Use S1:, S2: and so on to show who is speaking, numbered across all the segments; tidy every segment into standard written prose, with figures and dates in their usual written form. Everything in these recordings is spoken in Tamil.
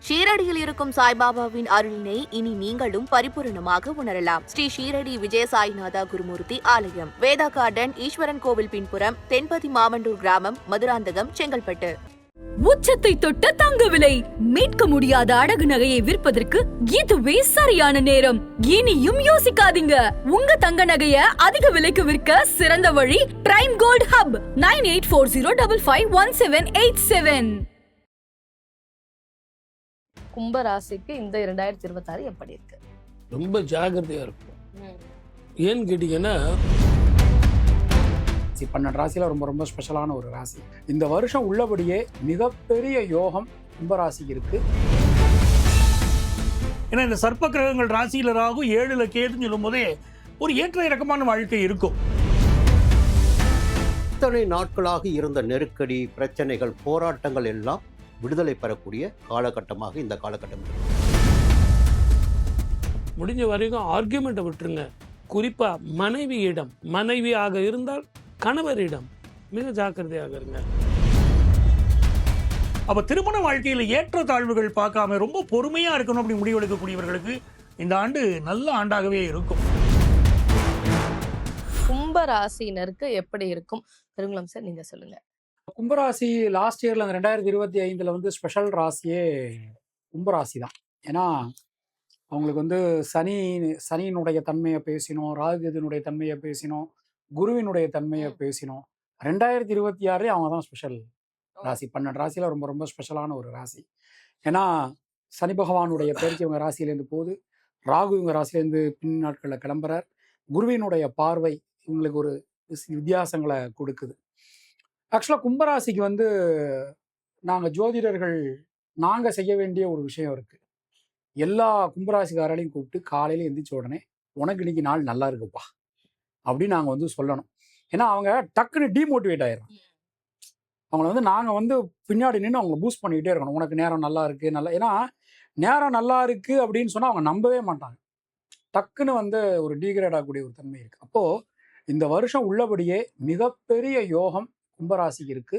S1: ஷீரடியில் இருக்கும் சாய்பாபாவின் அருளினை இனி நீங்களும் பரிபூரணமாக உணரலாம். ஸ்ரீ ஷீரடி விஜயசாய்நாதா குருமூர்த்தி ஆலயம், வேதா கார்டன், ஈஸ்வரன் கோவில் பின்புறம், தென்பதி மாமண்டூர் கிராமம், மதுராந்தகம், செங்கல்பட்டு.
S2: உச்சத்தை தொட்ட தங்க விலை, மீட்க முடியாத அடகு நகையை விற்பதற்கு இதுவே சரியான நேரம். இனியும் யோசிக்காதீங்க. உங்க தங்க நகைய அதிக விலைக்கு விற்க சிறந்த வழி பிரைம் கோல்ட் ஹப் 9840551787.
S3: கும்பராசிக்கு இந்த 2026 எப்படி இருக்கு?
S4: ரொம்ப ஜாகிரதையா இருக்கும். ஏன்னு கேட்டீங்கன்னா
S5: 12 ராசியில ரொம்ப ரொம்ப ஸ்பெஷலான ஒரு ராசி. இந்த வருஷம் உள்ளபடியே மிகப்பெரிய யோகம் கும்பராசிக்கு இருக்கு.
S6: ஏன்னா இந்த சர்ப்ப கிரகங்கள் ராசியில ராகு 7ல் கேதுன்னு சொல்லும் போதே ஒரு ஏற்ற இறக்கமான வாழ்க்கை இருக்கும்.
S7: இத்தனை நாட்களாக இருந்த நெருக்கடி, பிரச்சனைகள், போராட்டங்கள் எல்லாம் விடுதலை பெறக்கூடிய காலகட்டமாக இந்த காலகட்டம் இருக்கு.
S4: முடிஞ்ச வரைக்கும் ஆர்கியூமெண்ட்டை விட்டுருங்க. குறிப்பா மனைவியிடம், மனைவியாக இருந்தால் கணவரிடம் மிக ஜாக்கிரதையாக இருங்க.
S6: அப்ப திருமண வாழ்க்கையில ஏற்ற தாழ்வுகள் பார்க்காம ரொம்ப பொறுமையா இருக்கணும் அப்படி முடிவெடுக்கக்கூடியவர்களுக்கு இந்த ஆண்டு நல்ல ஆண்டாகவே இருக்கும்.
S3: கும்பராசினருக்கு எப்படி இருக்கும்? திருங்குளம் சார், நீங்க சொல்லுங்க.
S5: கும்பராசி லாஸ்ட் இயர்ல 2025 வந்து ஸ்பெஷல் ராசியே கும்பராசி தான். ஏன்னா அவங்களுக்கு வந்து சனியினுடைய தன்மையை பேசினோம், ராகுகேதுனுடைய தன்மையை பேசினோம், குருவினுடைய தன்மையை பேசினோம். 2026 அவங்க தான் ஸ்பெஷல் ராசி. 12 ராசியில ரொம்ப ரொம்ப ஸ்பெஷலான ஒரு ராசி. ஏன்னா சனி பகவானுடைய பயிற்சி இவங்க ராசியிலேருந்து போகுது, ராகு இவங்க ராசியிலேருந்து பின் நாட்களில் கிளம்புறார். குருவினுடைய பார்வை இவங்களுக்கு ஒரு வித்தியாசங்களை கொடுக்குது. ஆக்சுவலாக கும்பராசிக்கு வந்து நாங்கள் செய்ய வேண்டிய ஒரு விஷயம் இருக்குது. எல்லா கும்பராசிக்காரர்களையும் கூப்பிட்டு காலையில் எந்திரிச்ச உடனே உனக்கு இன்னைக்கு நாள் நல்லா இருக்குப்பா அப்படின்னு நாங்கள் வந்து சொல்லணும். ஏன்னா அவங்க டக்குன்னு டிமோட்டிவேட் ஆயிடுறாங்க. அவங்கள வந்து நாங்கள் வந்து பின்னாடி நின்று அவங்கள பூஸ்ட் பண்ணிக்கிட்டே இருக்கணும். உனக்கு நேரம் நல்லா இருக்குது, நல்லா. ஏன்னா நேரம் நல்லா இருக்குது அப்படின்னு சொன்னால் அவங்க நம்பவே மாட்டாங்க. டக்குன்னு வந்து ஒரு டீக்ரேட் ஆகக்கூடிய ஒரு தன்மை இருக்குது. அப்போது இந்த வருஷம் உள்ளபடியே மிகப்பெரிய யோகம் கும்பராசிக்கு இருக்கு.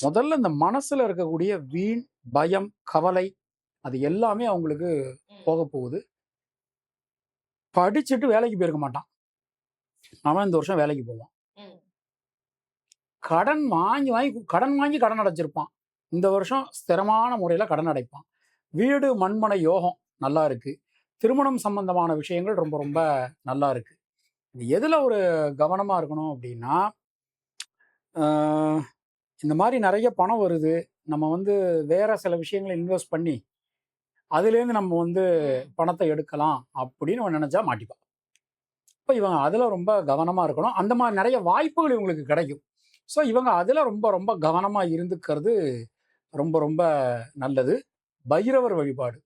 S5: முதல்ல இந்த மனசுல இருக்கக்கூடிய வீண் பயம், கவலை, அது எல்லாமே அவங்களுக்கு போக போகுது. படிச்சுட்டு வேலைக்கு போயிருக்க மாட்டான், அவன் இந்த வருஷம் வேலைக்கு போவான். கடன் வாங்கி கடன் அடைச்சிருப்பான், இந்த வருஷம் ஸ்திரமான முறையில கடன் அடைப்பான். வீடு மண்மனை யோகம் நல்லா இருக்கு. திருமணம் சம்பந்தமான விஷயங்கள் ரொம்ப ரொம்ப நல்லா இருக்கு. எதுல ஒரு கவனமா இருக்கணும் அப்படின்னா, இந்த மாதிரி நிறைய பணம் வருது, நம்ம வந்து வேற சில விஷயங்களை இன்வெஸ்ட் பண்ணி அதுலேருந்து நம்ம வந்து பணத்தை எடுக்கலாம் அப்படின்னு அவன் நினைச்சா மாட்டிப்பான். இப்போ இவங்க அதில் ரொம்ப கவனமாக இருக்கணும். அந்த மாதிரி நிறைய வாய்ப்புகள் இவங்களுக்கு கிடைக்கும். ஸோ இவங்க அதில் ரொம்ப ரொம்ப கவனமாக இருந்துக்கிறது ரொம்ப ரொம்ப நல்லது. பைரவர் வழிபாடு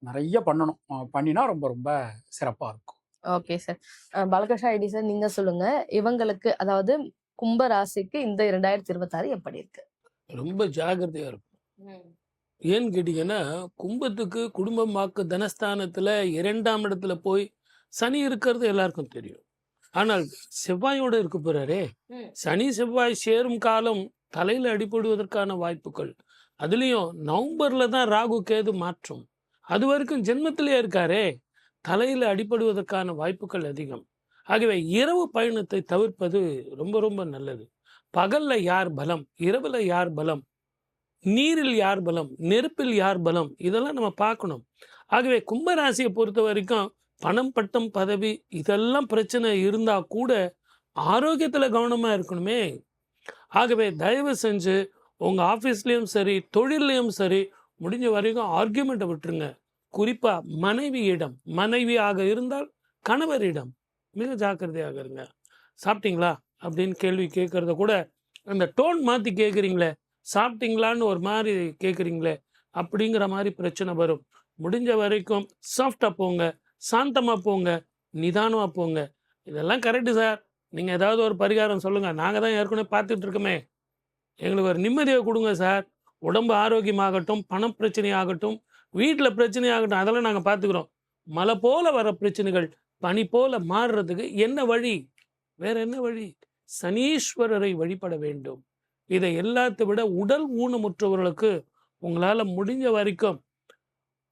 S5: நிறைய பண்ணணும், பண்ணினா ரொம்ப ரொம்ப சிறப்பாக இருக்கும்.
S3: Okay sir. Balakrishna IT sir, நீங்க சொல்லுங்க. இவங்களுக்கு, அதாவது கும்பராசிக்கு இந்த 2026 எப்படி இருக்கு?
S4: ரொம்ப ஜாகிரதையா இருக்கும். ஏன்னு கேட்டீங்கன்னா கும்பத்துக்கு குடும்பம் வாக்கு தனஸ்தானத்துல 2ஆம் இடத்துல போய் சனி இருக்கிறது எல்லாருக்கும் தெரியும். ஆனால் செவ்வாயோட இருக்க போறாரே, சனி செவ்வாய் சேரும் காலம் தலையில அடிபடுவதற்கான வாய்ப்புகள். அதுலயும் நவம்பர்ல தான் ராகு கேது மாற்றம். அது வரைக்கும் ஜென்மத்திலேயே இருக்காரே, தலையில அடிபடுவதற்கான வாய்ப்புகள் அதிகம். ஆகவே இரவு பயணத்தை தவிர்ப்பது ரொம்ப ரொம்ப நல்லது. பகல்ல யார் பலம், இரவுல யார் பலம், நீரில் யார் பலம், நெருப்பில் யார் பலம், இதெல்லாம் நம்ம பார்க்கணும். ஆகவே கும்பராசியை பொறுத்த வரைக்கும் பணம், பட்டம், பதவி இதெல்லாம் பிரச்சனை இருந்தா கூட ஆரோக்கியத்துல கவனமா இருக்கணுமே. ஆகவே தயவு செஞ்சு உங்க ஆபீஸ்லயும் சரி, தொழிலையும் சரி, முடிஞ்ச வரைக்கும் ஆர்கியூமெண்ட்டை விட்டுருங்க. குறிப்பா மனைவியிடம், மனைவியாக இருந்தால் கணவரிடம் மிக ஜாக்கிரதையாக இருங்க. சாப்பிட்டீங்களா அப்படின்னு கேள்வி கேட்கறத கூட அந்த டோன் மாற்றி கேட்குறீங்களே, சாப்பிட்டீங்களான்னு ஒரு மாதிரி கேட்குறீங்களே, அப்படிங்கிற மாதிரி பிரச்சனை வரும். முடிஞ்ச வரைக்கும் சாஃப்டாக போங்க, சாந்தமாக போங்க, நிதானமாக போங்க. இதெல்லாம் கரெக்டு சார், நீங்கள் ஏதாவது ஒரு பரிகாரம் சொல்லுங்கள், நாங்கள் தான் ஏற்கனவே பார்த்துட்டு இருக்கோமே, எங்களுக்கு ஒரு நிம்மதியை கொடுங்க சார். உடம்பு ஆரோக்கியமாகட்டும், பணம் பிரச்சனையாகட்டும், வீட்டில் பிரச்சனையாகட்டும், அதெல்லாம் நாங்கள் பார்த்துக்குறோம். மழை போல வர பிரச்சனைகள் பனி போல மாறுறதுக்கு என்ன வழி? வேற என்ன வழி? சனீஸ்வரரை வழிபட வேண்டும். இதை எல்லாத்தை விட உடல் ஊனமுற்றவர்களுக்கு உங்களால் முடிஞ்ச வரைக்கும்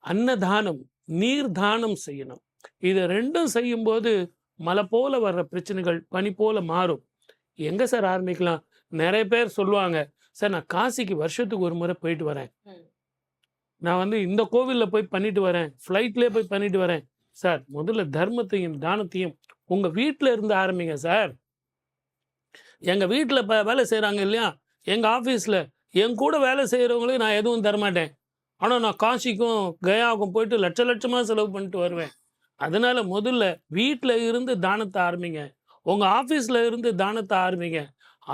S4: அன்னதானம், நீர் தானம் செய்யணும். இது ரெண்டும் செய்யும்போது மலை போல வர்ற பிரச்சனைகள் பனி போல மாறும். எங்க சார் ஆரம்பிக்கலாம்? நிறைய பேர் சொல்லுவாங்க, சார் நான் காசிக்கு வருஷத்துக்கு ஒரு முறை போயிட்டு வரேன், நான் வந்து இந்த கோவிலில் போய் பண்ணிட்டு வரேன், ஃப்ளைட்லேயே போய் பண்ணிட்டு வரேன். சார் முதல்ல தர்மத்தையும் தானத்தையும் உங்க வீட்டில் இருந்து ஆரம்பிங்க சார். எங்க வீட்டில் வேலை செய்கிறாங்க இல்லையா, எங்க ஆஃபீஸில் என் கூட வேலை செய்கிறவங்களே நான் எதுவும் தரமாட்டேன். ஆனால் நான் காசிக்கும் கயாவுக்கும் போயிட்டு லட்சமாக செலவு பண்ணிட்டு வருவேன். அதனால முதல்ல வீட்டில் இருந்து தானத்தை ஆரம்பிங்க, உங்கள் ஆஃபீஸில் இருந்து தானத்தை ஆரம்பிங்க.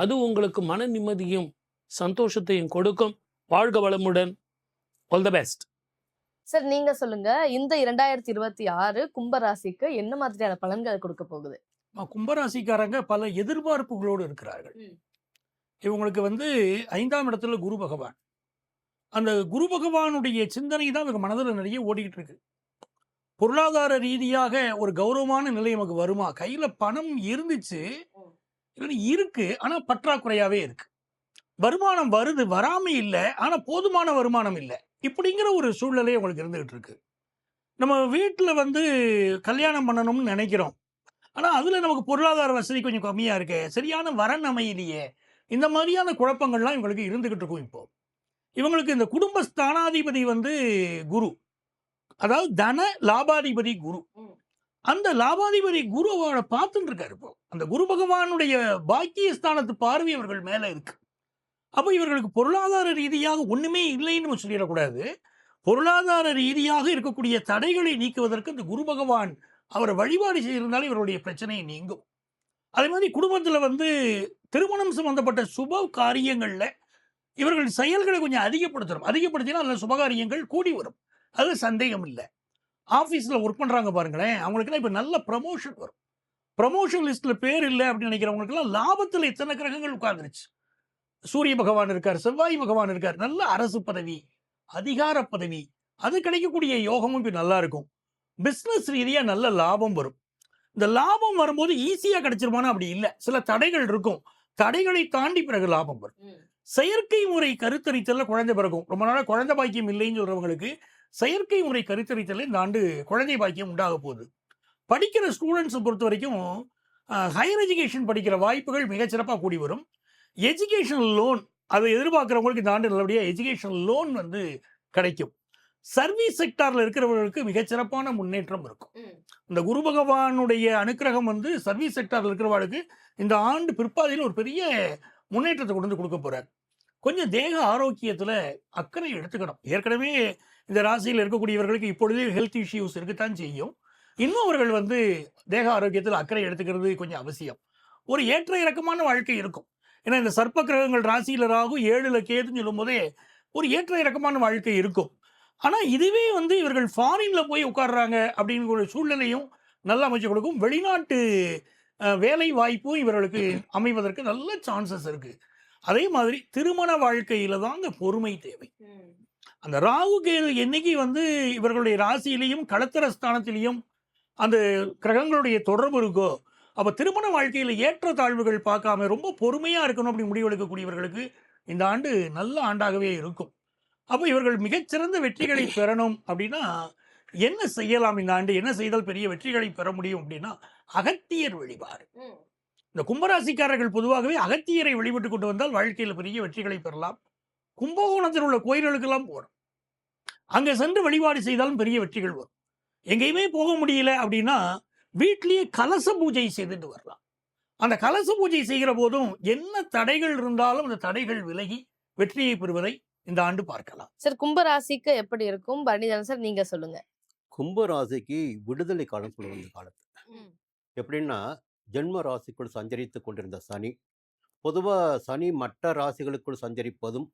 S4: அது உங்களுக்கு மன நிம்மதியும் சந்தோஷத்தையும் கொடுக்கும். வாழ்க வளமுடன். All the best.
S3: சார் நீங்க சொல்லுங்க, இந்த 2026 கும்பராசிக்கு என்ன மாதிரியான பலன்கள் கொடுக்க போகுது?
S6: கும்பராசிக்காரங்க பல எதிர்பார்ப்புகளோடு இருக்கிறார்கள். இவங்களுக்கு வந்து 5ஆம் இடத்துல குரு பகவான். அந்த குரு பகவானுடைய சிந்தனை தான் இவங்க மனதில் நிறைய ஓடிக்கிட்டு இருக்கு. பொருளாதார ரீதியாக ஒரு கௌரவமான நிலை நமக்கு வருமா, கையில பணம் இருந்துச்சு இருக்கு, ஆனா பற்றாக்குறையாவே இருக்கு. வருமானம் வருது, வராம இல்லை, ஆனா போதுமான வருமானம் இல்லை. இப்படிங்கிற ஒரு சூழ்நிலை உங்களுக்கு இருந்துகிட்டு இருக்கு. நம்ம வீட்டில் வந்து கல்யாணம் பண்ணணும்னு நினைக்கிறோம், ஆனால் அதில் நமக்கு பொருளாதார வசதி கொஞ்சம் கம்மியாக இருக்கு, சரியான வரன் அமையிலேயே. இந்த மாதிரியான குழப்பங்கள்லாம் இவங்களுக்கு இருந்துகிட்டு இருக்கும். இப்போ இவங்களுக்கு இந்த குடும்ப ஸ்தானாதிபதி வந்து குரு, அதாவது தன லாபாதிபதி குரு. அந்த லாபாதிபதி குருவோட பார்த்துட்டு இருக்காரு. இப்போ அந்த குரு பகவானுடைய பாக்கிய ஸ்தானத்து பார்வை இவர்கள் மேல இருக்கு. அப்போ இவர்களுக்கு பொருளாதார ரீதியாக ஒண்ணுமே இல்லைன்னு நம்ம சொல்லிடக்கூடாது. பொருளாதார ரீதியாக இருக்கக்கூடிய தடைகளை நீக்குவதற்கு இந்த குரு பகவான் அவரை வழிபாடு செய்திருந்தாலும் இவருடைய பிரச்சனை நீங்கும். அதே மாதிரி குடும்பத்தில் வந்து திருமணம் சம்பந்தப்பட்ட சுப காரியங்கள்ல இவர்கள் செயல்களை கொஞ்சம் அதிகப்படுத்தணும். அதிகப்படுத்தினா அதில் சுபகாரியங்கள் கூடி வரும், அது சந்தேகம் இல்லை. ஆஃபீஸில் ஒர்க் பண்ணுறாங்க பாருங்களேன், அவங்களுக்குலாம் இப்போ நல்ல ப்ரமோஷன் வரும். ப்ரமோஷன் லிஸ்ட்டில் பேர் இல்லை அப்படின்னு நினைக்கிறவங்களுக்குலாம் லாபத்தில் இத்தனை கிரகங்கள் உட்கார்ந்துருச்சு. சூரிய பகவான் இருக்கார், செவ்வாய் பகவான் இருக்கார், நல்ல அரசு பதவி, அதிகார பதவி, அது கிடைக்கக்கூடிய யோகமும் இப்போ நல்லா இருக்கும். பிஸ்னஸ் ரீதியாக நல்ல லாபம் வரும். இந்த லாபம் வரும்போது ஈஸியாக கிடைச்சிருமானா அப்படி இல்லை, சில தடைகள் இருக்கும். தடைகளை தாண்டி பிறகு லாபம் வரும். செயற்கை முறை கருத்தரித்தல குழந்தை பிறக்கும். ரொம்ப நாளாக குழந்தை பாக்கியம் இல்லைன்னு சொல்றவங்களுக்கு செயற்கை முறை கருத்தரித்தல இந்த ஆண்டு குழந்தை பாக்கியம் உண்டாக போகுது. படிக்கிற ஸ்டூடெண்ட்ஸை பொறுத்த வரைக்கும் ஹையர் எஜுகேஷன் படிக்கிற வாய்ப்புகள் மிகச்சிறப்பாக கூடி வரும். எஜுகேஷனல் லோன் அதை எதிர்பார்க்குறவங்களுக்கு இந்த ஆண்டு நல்லபடியாக எஜுகேஷனல் லோன் வந்து கிடைக்கும். சர்வீஸ் செக்டாரில் இருக்கிறவர்களுக்கு மிகச்சிறப்பான முன்னேற்றம் இருக்கும். இந்த குரு பகவானுடைய அனுக்கிரகம் வந்து சர்வீஸ் செக்டாரில் இருக்கிறவர்களுக்கு இந்த ஆண்டு பிற்பாதையில் ஒரு பெரிய முன்னேற்றத்தை கொண்டு வந்து கொடுக்க போறார். கொஞ்சம் தேக ஆரோக்கியத்தில் அக்கறை எடுத்துக்கணும். ஏற்கனவே இந்த ராசியில் இருக்கக்கூடியவர்களுக்கு இப்பொழுதே ஹெல்த் இஷ்யூஸ் இருக்குத்தான் செய்யும். இன்னும் அவர்கள் வந்து தேக ஆரோக்கியத்தில் அக்கறை எடுத்துக்கிறது கொஞ்சம் அவசியம். ஒரு ஏற்ற இறக்கமான வாழ்க்கை இருக்கும். ஏன்னா இந்த சர்ப்ப கிரகங்கள் ராசியில் ராகு 7ல் கேதுன்னு சொல்லும் போதே ஒரு ஏற்ற இறக்கமான வாழ்க்கை இருக்கும். ஆனால் இதுவே வந்து இவர்கள் ஃபாரின்ல போய் உட்கார்றாங்க அப்படிங்கிற ஒரு சூழ்நிலையும் நல்லா அமைச்சு கொடுக்கும். வெளிநாட்டு வேலை வாய்ப்பும் இவர்களுக்கு அமைவதற்கு நல்ல சான்சஸ் இருக்கு. அதே மாதிரி திருமண வாழ்க்கையில தான் அந்த பொறுமை தேவை. அந்த ராகு கேது என்னைக்கு வந்து இவர்களுடைய ராசியிலையும் களத்திர ஸ்தானத்திலையும் அந்த கிரகங்களுடைய தொடர்பு இருக்கோ, அப்போ திருமண வாழ்க்கையில் ஏற்ற தாழ்வுகள் பார்க்காம ரொம்ப பொறுமையாக இருக்கணும் அப்படி முடிவெடுக்கக்கூடியவர்களுக்கு இந்த ஆண்டு நல்ல ஆண்டாகவே இருக்கும். அப்போ இவர்கள் மிகச்சிறந்த வெற்றிகளை பெறணும் அப்படின்னா என்ன செய்யலாம்? இந்த ஆண்டு என்ன செய்தால் பெரிய வெற்றிகளை பெற முடியும் அப்படின்னா அகத்தியர் வழிபாடு. இந்த கும்பராசிக்காரர்கள் பொதுவாகவே அகத்தியரை வழிபட்டு கொண்டு வந்தால் வாழ்க்கையில் பெரிய வெற்றிகளை பெறலாம். கும்பகோணத்தில் உள்ள கோயில்களுக்கெல்லாம் போகணும், அங்கே சென்று வழிபாடு செய்தாலும் பெரிய வெற்றிகள் வரும். எங்கேயுமே போக முடியல அப்படின்னா வீட்டிலேயே கலச பூஜை செய்துட்டு வரலாம். அந்த கலச பூஜை செய்கிற போதும் என்ன தடைகள் இருந்தாலும் அந்த தடைகள் விலகி வெற்றியை பெறுவதை இந்த ஆண்டு பார்க்கலாம்.
S3: சார் கும்பராசிக்கு எப்படி இருக்கும்? பரணிதரன் சார் நீங்க சொல்லுங்க.
S7: கும்பராசிக்கு விடுதலை காலம் சொல்லுவோம் இந்த காலத்தில். எப்படின்னா ஜென்ம ராசிக்குள் சஞ்சரித்து கொண்டிருந்த சனி, பொதுவாக சனி மற்ற ராசிகளுக்குள் சஞ்சரிப்பதும்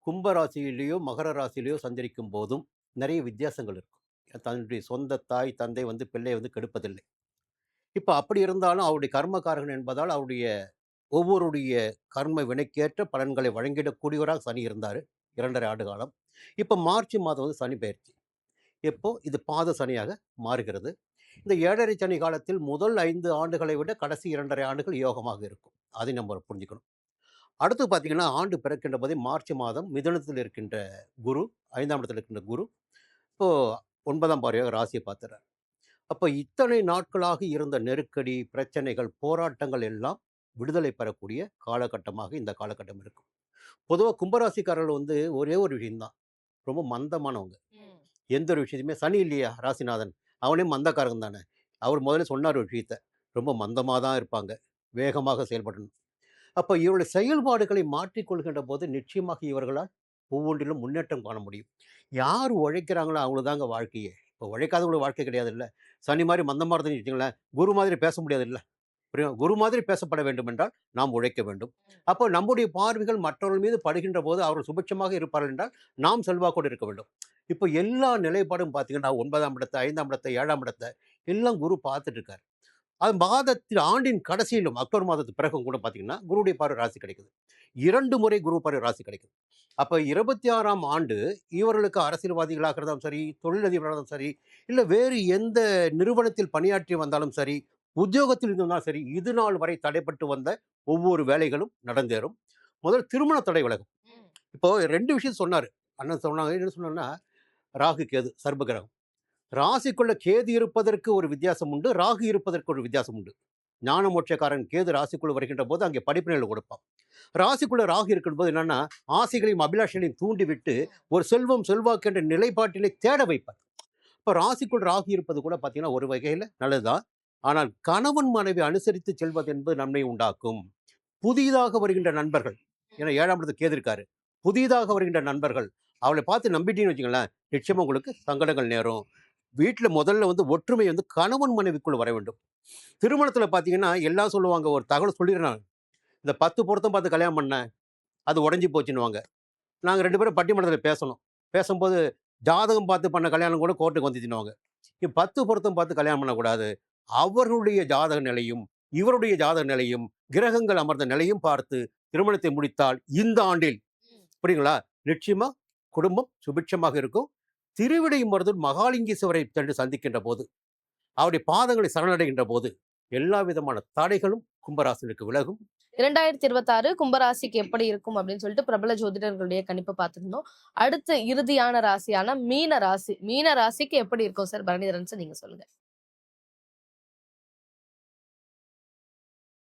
S7: கும்பராசியிலேயோ மகர ராசியிலேயோ சஞ்சரிக்கும் போதும் நிறைய வித்தியாசங்கள் இருக்கும். தன்னுடைய சொந்த தாய் தந்தை வந்து பிள்ளையை வந்து கெடுப்பதில்லை. இப்போ அப்படி இருந்தாலும் அவருடைய கர்மகாரகன் என்பதால் அவருடைய ஒவ்வொருடைய கர்ம வினைக்கேற்ற பலன்களை வழங்கிடக்கூடியவராக சனி இருந்தார் 2.5 ஆண்டு காலம். இப்போ மார்ச் மாதம் வந்து சனி பெயர்ச்சி, எப்போ இது பாத சனியாக மாறுகிறது. இந்த 7.5 சனி காலத்தில் முதல் 5 ஆண்டுகளை விட கடைசி 2.5 ஆண்டுகள் யோகமாக இருக்கும். அதை நம்ம புரிஞ்சுக்கணும். அடுத்து பார்த்தீங்கன்னா ஆண்டு பிறக்கின்ற போதே மார்ச் மாதம் மிதுனத்தில் இருக்கின்ற குரு, 5ஆம் இடத்தில் இருக்கின்ற குரு இப்போ 9ஆம் பார்வையாக ராசியை பார்த்துறார். அப்போ இத்தனை நாட்களாக இருந்த நெருக்கடி, பிரச்சனைகள், போராட்டங்கள் எல்லாம் விடுதலை பெறக்கூடிய காலகட்டமாக இந்த காலகட்டம் இருக்கும். பொதுவா கும்பராசிக்காரர்கள் வந்து ஒரே ஒரு விஷயம் தான். ரொம்ப மந்தமானவங்க. எந்த ஒரு விஷயத்தையுமே சனி இல்லையா ராசிநாதன், அவனே மந்தக்காரன் தானே. அவர் முதல்ல சொன்னார் ஒரு விஷயத்த. ரொம்ப மந்தமா தான் இருப்பாங்க. வேகமாக செயல்படணும். அப்ப இவருடைய செயல்பாடுகளை மாற்றிக்கொள்கின்ற போது நிச்சயமாக இவர்களால் ஒவ்வொன்றிலும் முன்னேற்றம் காண முடியும். யார் உழைக்கிறாங்களோ அவங்களுக்கு தாங்க வாழ்க்கையே. இப்போ உழைக்காதவங்களுக்கு வாழ்க்கை கிடையாதுல்ல. சனி மாதிரி மந்தமா இருந்துன்னு வச்சுக்கங்களேன், குரு மாதிரி பேச முடியாதுல்ல. புரியும். குரு மாதிரி பேசப்பட வேண்டும் என்றால் நாம் உழைக்க வேண்டும். அப்போ நம்முடைய பார்வைகள் மற்றவர்கள் மீது படுகின்ற போது அவர்கள் சுபிட்சமாக இருப்பார்கள் என்றால் நாம் செல்வாக்கோடு இருக்க வேண்டும். இப்போ எல்லா நிலைப்பாடும் பார்த்தீங்கன்னா 9ஆம் இடத்தை, 5ஆம் இடத்தை, 7ஆம் இடத்தை எல்லாம் குரு பார்த்துட்டு இருக்காரு. அது மாதத்தில் ஆண்டின் கடைசியிலும் அக்டோபர் மாதத்துக்கு பிறகும் கூட பார்த்தீங்கன்னா குருவுடைய பார்வை ராசி கிடைக்குது. 2 முறை குரு பார்வை ராசி கிடைக்குது. அப்போ 26ஆம் ஆண்டு இவர்களுக்கு அரசியல்வாதிகளாக இருந்தாலும் சரி, தொழிலதிபராக இருந்தாலும் சரி, இல்லை வேறு எந்த நிறுவனத்தில் பணியாற்றி வந்தாலும் சரி, உத்தியோகத்தில் இருந்தாலும் சரி, இது நாள் வரை தடைப்பட்டு வந்த ஒவ்வொரு வேலைகளும் நடந்தேறும். முதல் திருமண தடை விலகும். இப்போ 2 விஷயம் சொன்னாரு. அண்ணன் சொன்னாங்க. என்ன சொன்னாங்கன்னா, ராகு கேது சர்ப்பகிரகம். ராசிக்குள்ள கேது இருப்பதற்கு ஒரு வித்தியாசம் உண்டு, ராகு இருப்பதற்கு ஒரு வித்தியாசம் உண்டு. ஞான மோட்சக்காரன் கேது ராசிக்குள்ள வருகின்ற போது அங்கே படிப்பினைகளை கொடுப்பான். ராசிக்குள்ள ராகு இருக்கும்போது என்னன்னா, ஆசைகளையும் அபிலாஷைகளையும் தூண்டிவிட்டு ஒரு செல்வம் செல்வாக்கு என்ற நிலைப்பாட்டினை தேட வைப்பார். இப்போ ராசிக்குள் ராகு இருப்பது கூட பார்த்தீங்கன்னா ஒரு வகையில் நல்லதுதான். ஆனால் கணவன் மனைவி அனுசரித்து செல்வது என்பது நன்மை உண்டாக்கும். புதிதாக வருகின்ற நண்பர்கள், ஏன்னா 7ஆம் இடத்துக்கு கேது இருக்காரு, புதிதாக வருகின்ற நண்பர்கள் அவளை பார்த்து நம்பிட்டீங்கன்னு வச்சுங்களேன், நிச்சயமா உங்களுக்கு சங்கடங்கள் நேரும். வீட்டில் முதல்ல வந்து ஒற்றுமை வந்து கணவன் மனைவிக்குள்ள வர வேண்டும். திருமணத்தில் பார்த்தீங்கன்னா எல்லாம் சொல்லுவாங்க, ஒரு தகவல் சொல்லிடுறாங்க, இந்த 10 பொருத்தம் பார்த்து கல்யாணம் பண்ணேன், அது உடஞ்சி போச்சுன்னுவாங்க. நாங்கள் 2 பேரும் பட்டிமன்றத்தில் பேசணும். பேசும்போது ஜாதகம் பார்த்து பண்ண கல்யாணம் கூட கோர்ட்டுக்கு வந்துச்சுன்னுவாங்க. 10 பொருத்தம் பார்த்து கல்யாணம் பண்ணக்கூடாது. அவர்களுடைய ஜாதக நிலையும் இவருடைய ஜாதக நிலையும் கிரகங்கள் அமர்ந்த நிலையும் பார்த்து திருமணத்தை முடித்தால் இந்த ஆண்டில், புரியுங்களா, நிச்சயமா குடும்பம் சுபிட்சமாக இருக்கும். திருவிடைமருதூர் மகாலிங்கேஸ்வரை சென்று சந்திக்கின்ற போது, அவருடைய பாதங்களை சரணடைகின்ற போது எல்லா விதமான தடைகளும் கும்பராசினுக்கு விலகும்.
S3: 2026 கும்பராசிக்கு எப்படி இருக்கும் அப்படின்னு சொல்லிட்டு பிரபல ஜோதிடர்களுடைய கணிப்பு பார்த்துருந்தோம். அடுத்து இறுதியான ராசியான மீன ராசி. மீன ராசிக்கு எப்படி இருக்கும் சார்? பரணிதரன் சார், நீங்க சொல்லுங்க.